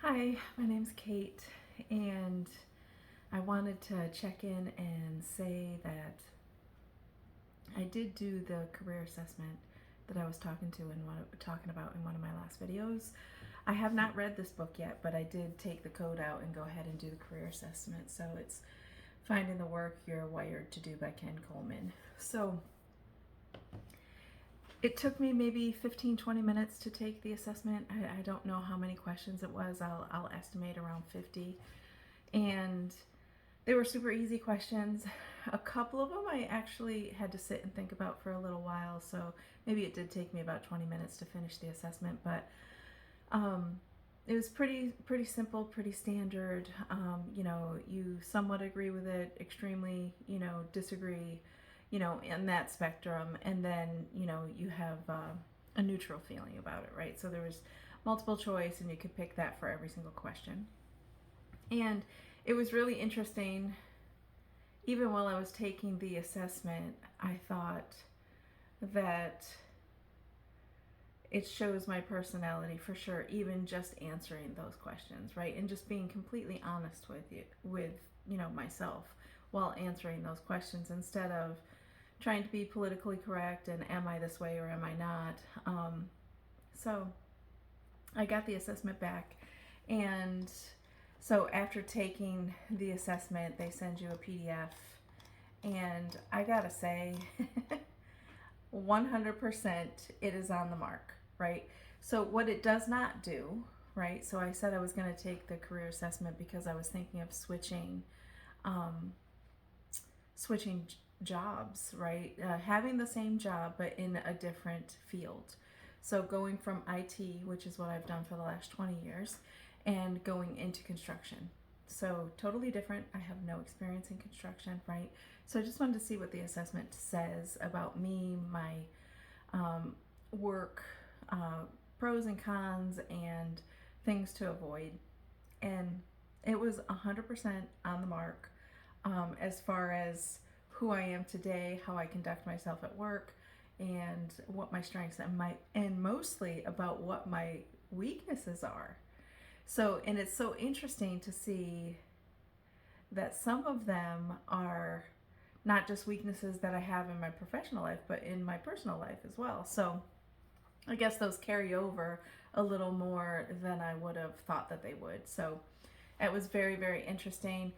Hi, my name's Kate, and I wanted to check in and say that I did do the career assessment that I was talking about in one of my last videos. I have not read this book yet, but I did take the code out and go ahead and do the career assessment. So it's Finding the Work You're Wired to Do by Ken Coleman. So it took me maybe 15-20 minutes to take the assessment. I don't know how many questions it was. I'll estimate around 50. And they were super easy questions. A couple of them I actually had to sit and think about for a little while, so maybe it did take me about 20 minutes to finish the assessment, but it was pretty simple, pretty standard. You somewhat agree with it, extremely, disagree, in that spectrum, and then, you have a neutral feeling about it, right? So there was multiple choice, and you could pick that for every single question. And it was really interesting. Even while I was taking the assessment, I thought that it shows my personality for sure, even just answering those questions, right? And just being completely honest with myself while answering those questions, instead of trying to be politically correct and am I this way or am I not. So I got the assessment back, and so after taking the assessment, they send you a PDF, and I gotta say, 100% it is on the mark, right? So what it does not do, right? So I said I was going to take the career assessment because I was thinking of switching jobs, right? Having the same job but in a different field. So going from IT, which is what I've done for the last 20 years, and going into construction. So totally different. I have no experience in construction, right? So I just wanted to see what the assessment says about me, my work, pros and cons, and things to avoid. And it was 100% on the mark, as far as who I am today, how I conduct myself at work, and what my strengths and mostly about what my weaknesses are. So, and it's so interesting to see that some of them are not just weaknesses that I have in my professional life, but in my personal life as well. So I guess those carry over a little more than I would have thought that they would. So it was very, very interesting.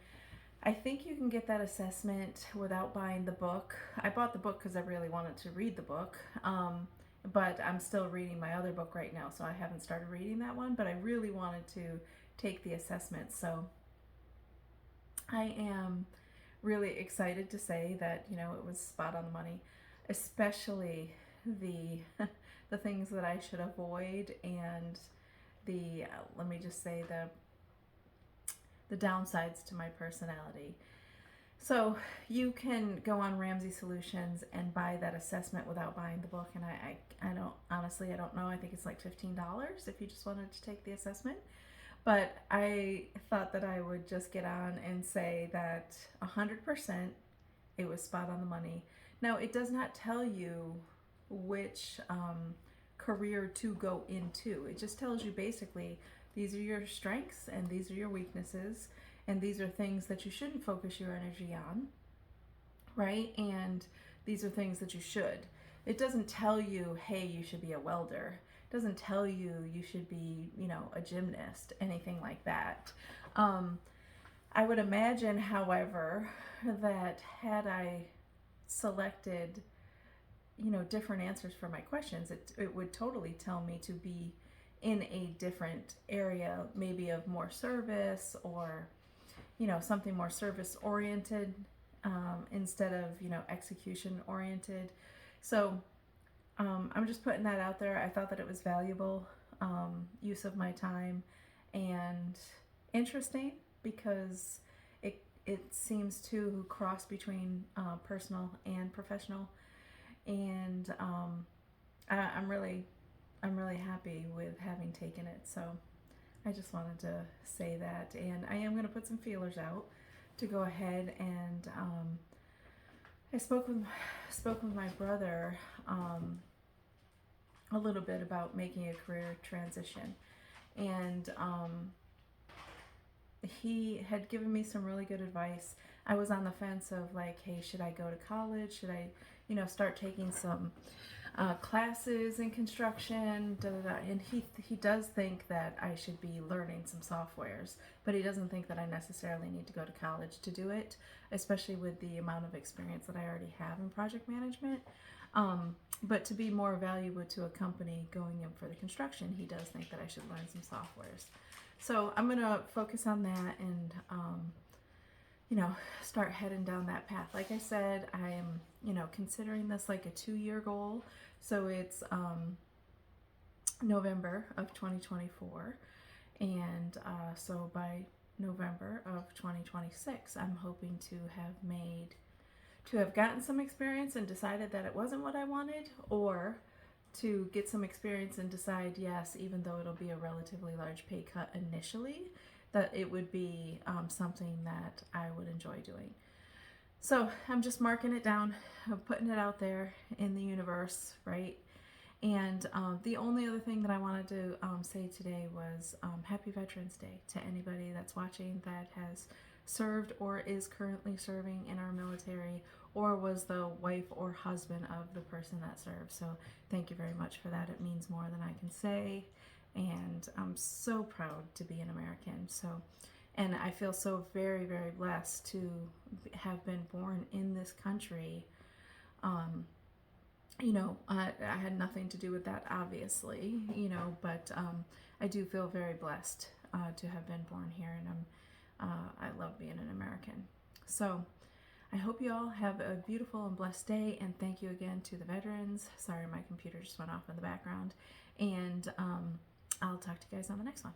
I think you can get that assessment without buying the book. I bought the book because I really wanted to read the book. But I'm still reading my other book right now, so I haven't started reading that one, but I really wanted to take the assessment. So I am really excited to say that, it was spot on the money, especially the the things that I should avoid, and the let me just say the downsides to my personality. So you can go on Ramsey Solutions and buy that assessment without buying the book. And I don't, honestly, I don't know. I think it's like $15 if you just wanted to take the assessment. But I thought that I would just get on and say that 100% it was spot on the money. Now, it does not tell you which career to go into. It just tells you basically these are your strengths and these are your weaknesses, and these are things that you shouldn't focus your energy on, right? And these are things that you should. It doesn't tell you, hey, you should be a welder. It doesn't tell you you should be, a gymnast, anything like that. I would imagine, however, that had I selected, different answers for my questions, it would totally tell me to be in a different area, maybe of more service, or something more service oriented, instead of execution oriented. So I'm just putting that out there. I thought that it was valuable use of my time, and interesting because it seems to cross between personal and professional, and I'm really happy with having taken it. So I just wanted to say that, and I am going to put some feelers out to go ahead and I spoke with my brother a little bit about making a career transition, and he had given me some really good advice. I was on the fence of like, hey, should I go to college? Should I, start taking some classes in construction? Da, da, da. And he does think that I should be learning some softwares, but he doesn't think that I necessarily need to go to college to do it, especially with the amount of experience that I already have in project management. But to be more valuable to a company going in for the construction, he does think that I should learn some softwares. So I'm going to focus on that and, start heading down that path. Like I said, I am, considering this like a 2-year goal. So it's November of 2024. And so by November of 2026, I'm hoping to have gotten some experience and decided that it wasn't what I wanted, or to get some experience and decide, yes, even though it'll be a relatively large pay cut initially, that it would be something that I would enjoy doing. So I'm just marking it down, putting it out there in the universe, right? And the only other thing that I wanted to say today was Happy Veterans Day to anybody that's watching that has served or is currently serving in our military, or was the wife or husband of the person that served. So thank you very much for that. It means more than I can say, and I'm so proud to be an American. So, and I feel so very, very blessed to have been born in this country. I had nothing to do with that, obviously, but I do feel very blessed to have been born here, and I love being an American. So I hope you all have a beautiful and blessed day, and thank you again to the veterans. Sorry, my computer just went off in the background, and I'll talk to you guys on the next one.